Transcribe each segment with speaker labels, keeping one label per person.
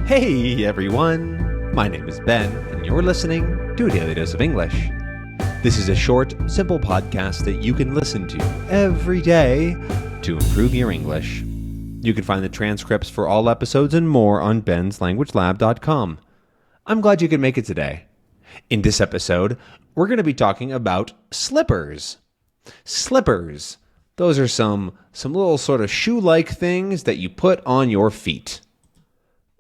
Speaker 1: Hey everyone, my name is Ben, and you're listening to a Daily Dose of English. This is a short, simple podcast that you can listen to every day to improve your English. You can find the transcripts for all episodes and more on benslanguagelab.com. I'm glad you could make it today. In this episode, we're going to be talking about slippers. Slippers. Those are some little sort of shoe-like things that you put on your feet.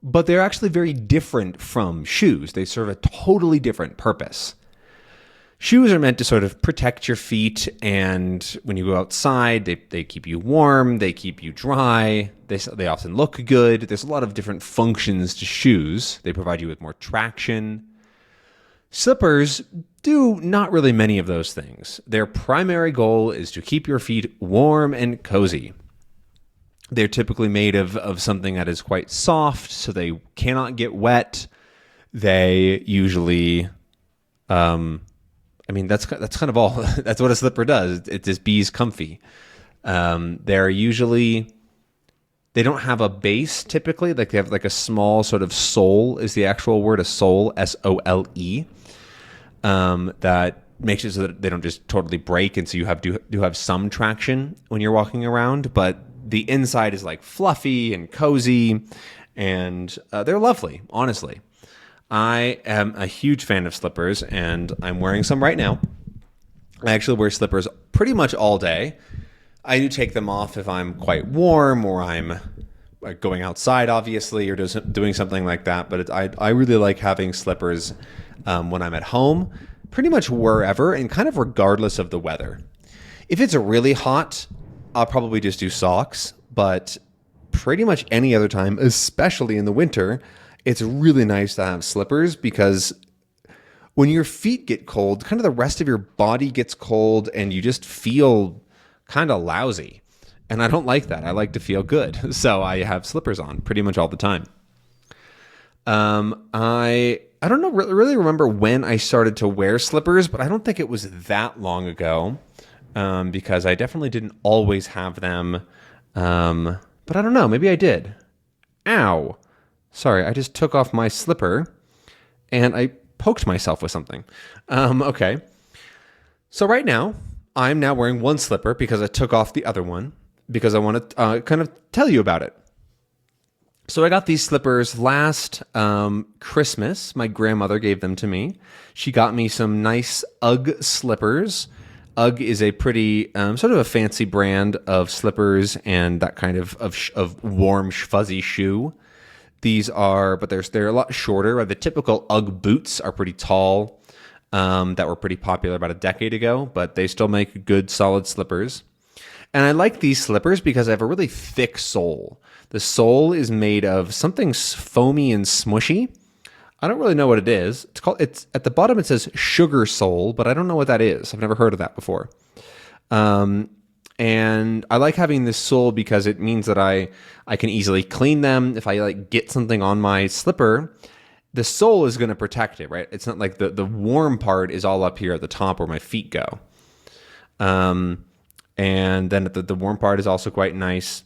Speaker 1: But they're actually very different from shoes. They serve a totally different purpose. Shoes are meant to sort of protect your feet, and when you go outside, they keep you warm, they keep you dry, they often look good. There's a lot of different functions to shoes. They provide you with more traction. Slippers do not really many of those things. Their primary goal is to keep your feet warm and cozy. They're typically made of something that is quite soft, so they cannot get wet. They usually, that's kind of all. That's what a slipper does. It just bees comfy. They don't have a base typically. Like they have like a small sort of sole is the actual word, a sole, S-O-L-E. That makes it so that they don't just totally break, and so you have some traction when you're walking around, but the inside is like fluffy and cozy, and they're lovely, honestly. I am a huge fan of slippers, and I'm wearing some right now. I actually wear slippers pretty much all day. I do take them off if I'm quite warm or I'm going outside, obviously, or doing something like that. But I really like having slippers when I'm at home, pretty much wherever, and kind of regardless of the weather. If it's really hot, I'll probably just do socks, but pretty much any other time, especially in the winter, it's really nice to have slippers because when your feet get cold, kind of the rest of your body gets cold and you just feel kind of lousy. And I don't like that. I like to feel good. So I have slippers on pretty much all the time. I don't know, really remember when I started to wear slippers, but I don't think it was that long ago. Because I definitely didn't always have them. But I don't know, maybe I did. Ow. Sorry, I just took off my slipper and I poked myself with something. Okay. So right now, I'm now wearing one slipper because I took off the other one because I want to kind of tell you about it. So I got these slippers last Christmas. My grandmother gave them to me. She got me some nice UGG slippers. UGG is a pretty sort of a fancy brand of slippers and that kind of warm, fuzzy shoe. These are, but they're a lot shorter. The typical UGG boots are pretty tall, that were pretty popular about a decade ago, but they still make good, solid slippers. And I like these slippers because they have a really thick sole. The sole is made of something foamy and smushy. I don't really know what it is. It's at the bottom. It says sugar sole, but I don't know what that is. I've never heard of that before. And I like having this sole because it means that I can easily clean them. If I like get something on my slipper, the sole is going to protect it, right? It's not like the warm part is all up here at the top where my feet go. And then the warm part is also quite nice.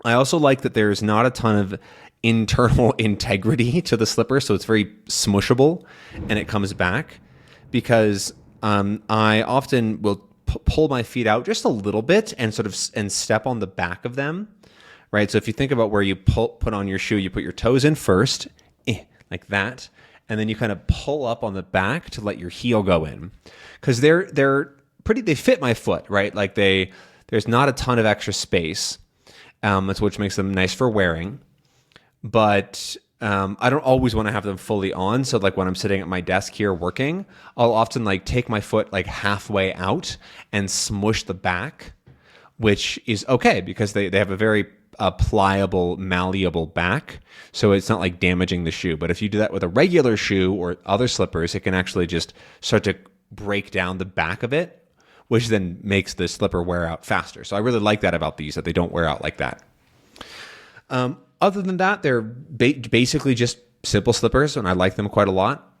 Speaker 1: I also like that there's not a ton of internal integrity to the slipper, so it's very smushable and it comes back because I often will pull my feet out just a little bit and and step on the back of them, right? So if you think about where you put on your shoe, you put your toes in first, like that, and then you kind of pull up on the back to let your heel go in because they fit my foot, right? Like there's not a ton of extra space, which makes them nice for wearing. But I don't always want to have them fully on. So like when I'm sitting at my desk here working, I'll often like take my foot like halfway out and smush the back, which is okay because they have a very pliable, malleable back. So it's not like damaging the shoe. But if you do that with a regular shoe or other slippers, it can actually just start to break down the back of it, which then makes the slipper wear out faster. So I really like that about these, that they don't wear out like that. Other than that, they're basically just simple slippers, and I like them quite a lot.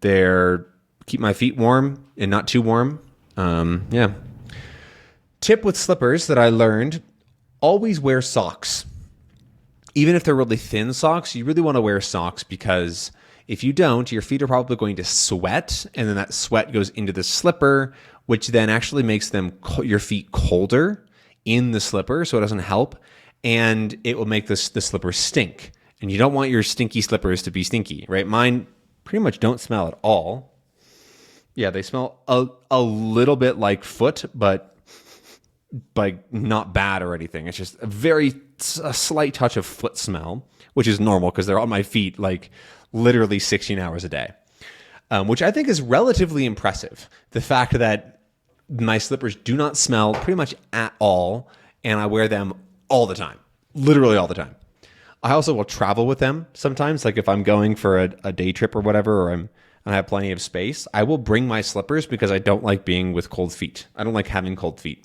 Speaker 1: They're keep my feet warm and not too warm. Tip with slippers that I learned, always wear socks. even if they're really thin socks, you really want to wear socks because if you don't, your feet are probably going to sweat, and then that sweat goes into the slipper, which then actually makes your feet colder in the slipper, so it doesn't help, and it will make the slipper stink. And you don't want your stinky slippers to be stinky, right? Mine pretty much don't smell at all. Yeah, they smell a little bit like foot, but like not bad or anything. It's just a slight touch of foot smell, which is normal because they're on my feet like literally 16 hours a day, which I think is relatively impressive. The fact that my slippers do not smell pretty much at all, and I wear them all the time, literally all the time. I also will travel with them sometimes, like if I'm going for a day trip or whatever, and I have plenty of space, I will bring my slippers because I don't like being with cold feet. I don't like having cold feet.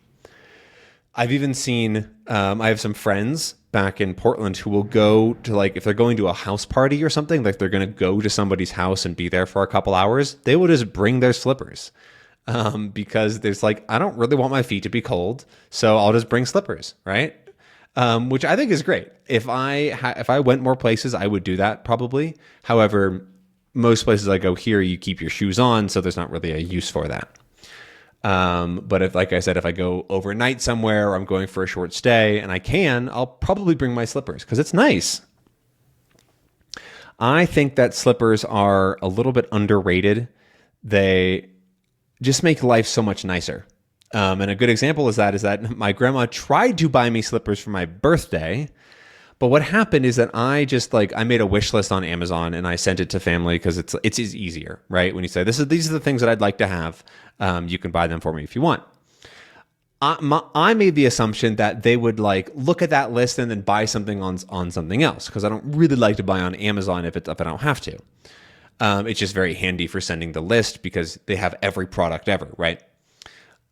Speaker 1: I've even seen, I have some friends back in Portland who will go to, like, if they're going to a house party or something, like they're going to go to somebody's house and be there for a couple hours, they will just bring their slippers because there's like, I don't really want my feet to be cold, so I'll just bring slippers, right? Which I think is great. If I went more places, I would do that probably. However, most places I go here, you keep your shoes on, so there's not really a use for that. But if, like I said, if I go overnight somewhere or I'm going for a short stay and I'll probably bring my slippers because it's nice. I think that slippers are a little bit underrated. They just make life so much nicer. And a good example is that my grandma tried to buy me slippers for my birthday. But what happened is that I made a wish list on Amazon and I sent it to family because it's easier, right? When you say, these are the things that I'd like to have, you can buy them for me if you want. I made the assumption that they would like look at that list and then buy something on something else because I don't really like to buy on Amazon if I don't have to. It's just very handy for sending the list because they have every product ever, right?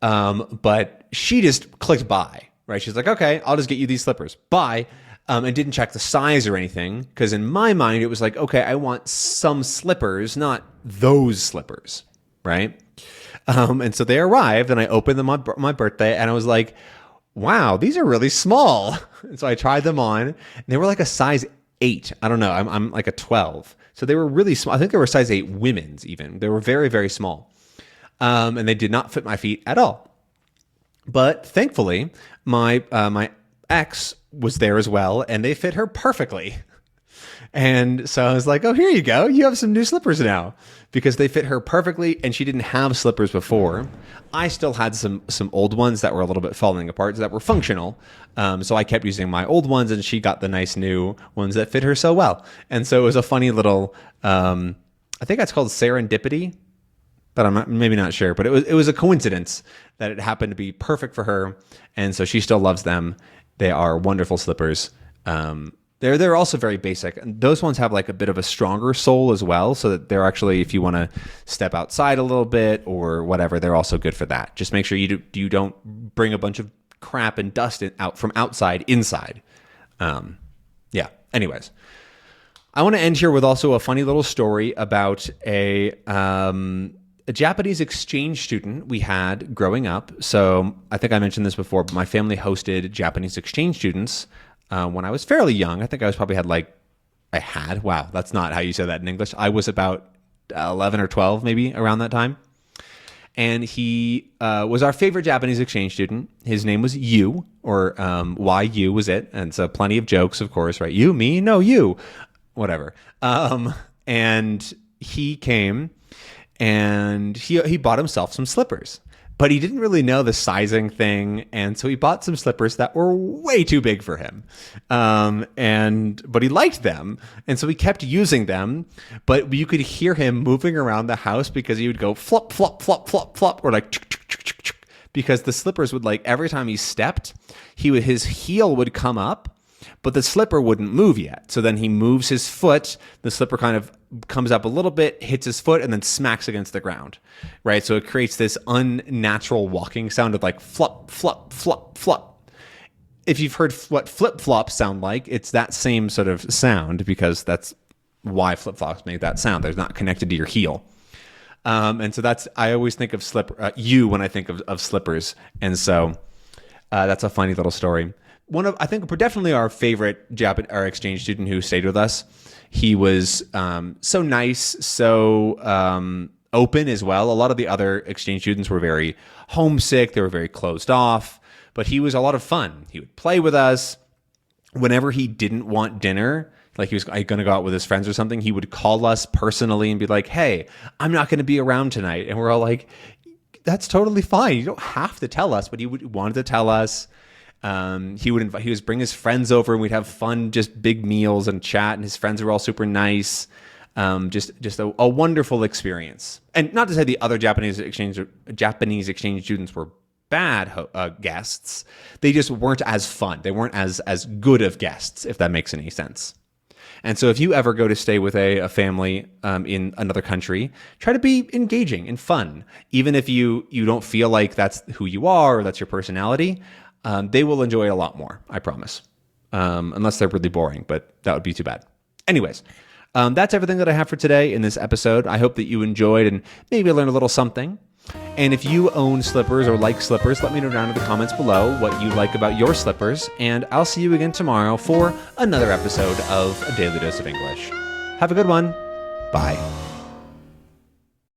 Speaker 1: But she just clicked buy, right? She's like, okay, I'll just get you these slippers. Buy. And didn't check the size or anything because in my mind, it was like, okay, I want some slippers, not those slippers, right? And so they arrived and I opened them on my birthday and I was like, wow, these are really small. And so I tried them on and they were like a size 8. I don't know. I'm like a 12. So they were really small. I think they were size 8 women's even. They were very, very small. And they did not fit my feet at all. But thankfully, my ex was there as well, and they fit her perfectly. And so I was like, oh, here you go. You have some new slippers now because they fit her perfectly, and she didn't have slippers before. I still had some old ones that were a little bit falling apart that were functional. So I kept using my old ones, and she got the nice new ones that fit her so well. And so it was a funny little, I think that's called serendipity, but I'm maybe not sure. But it was a coincidence that it happened to be perfect for her, and so she still loves them. They are wonderful slippers. They're also very basic. And those ones have like a bit of a stronger sole as well, so that they're actually, if you want to step outside a little bit or whatever, they're also good for that. Just make sure you don't bring a bunch of crap and dust out from outside inside. Yeah. Anyways, I want to end here with also a funny little story about a Japanese exchange student we had growing up. So I think I mentioned this before, but my family hosted Japanese exchange students when I was fairly young. I think I wow, that's not how you say that in English. I was about 11 or 12, maybe around that time. And he was our favorite Japanese exchange student. His name was Yu, or YU was it. And so plenty of jokes, of course, right? You, me, no, you, whatever. And he came and he bought himself some slippers, but he didn't really know the sizing thing. And so he bought some slippers that were way too big for him. But he liked them. And so he kept using them, but you could hear him moving around the house because he would go flop, flop, flop, flop, flop, or like, because the slippers would, like, every time he stepped, his heel would come up, but the slipper wouldn't move yet. So then he moves his foot, the slipper kind of comes up a little bit, hits his foot, and then smacks against the ground, right? So it creates this unnatural walking sound of like flop, flop, flop, flop. If you've heard what flip-flops sound like, it's that same sort of sound because that's why flip-flops make that sound. They're not connected to your heel. And so I always think of you when I think of slippers. And so that's a funny little story. I think definitely our favorite our exchange student who stayed with us. He was so nice, so open as well. A lot of the other exchange students were very homesick. They were very closed off, but he was a lot of fun. He would play with us. Whenever he didn't want dinner, like he was going to go out with his friends or something, he would call us personally and be like, hey, I'm not going to be around tonight. And we're all like, that's totally fine. You don't have to tell us, but he wanted to tell us. He would bring his friends over and we'd have fun, just big meals and chat. And his friends were all super nice. Just a wonderful experience. And not to say the other Japanese exchange students were bad guests. They just weren't as fun. They weren't as good of guests, if that makes any sense. And so if you ever go to stay with a family in another country, try to be engaging and fun. Even if you don't feel like that's who you are or that's your personality, they will enjoy it a lot more, I promise. Unless they're really boring, but that would be too bad. Anyways, that's everything that I have for today in this episode. I hope that you enjoyed and maybe learned a little something. And if you own slippers or like slippers, let me know down in the comments below what you like about your slippers. And I'll see you again tomorrow for another episode of A Daily Dose of English. Have a good one. Bye.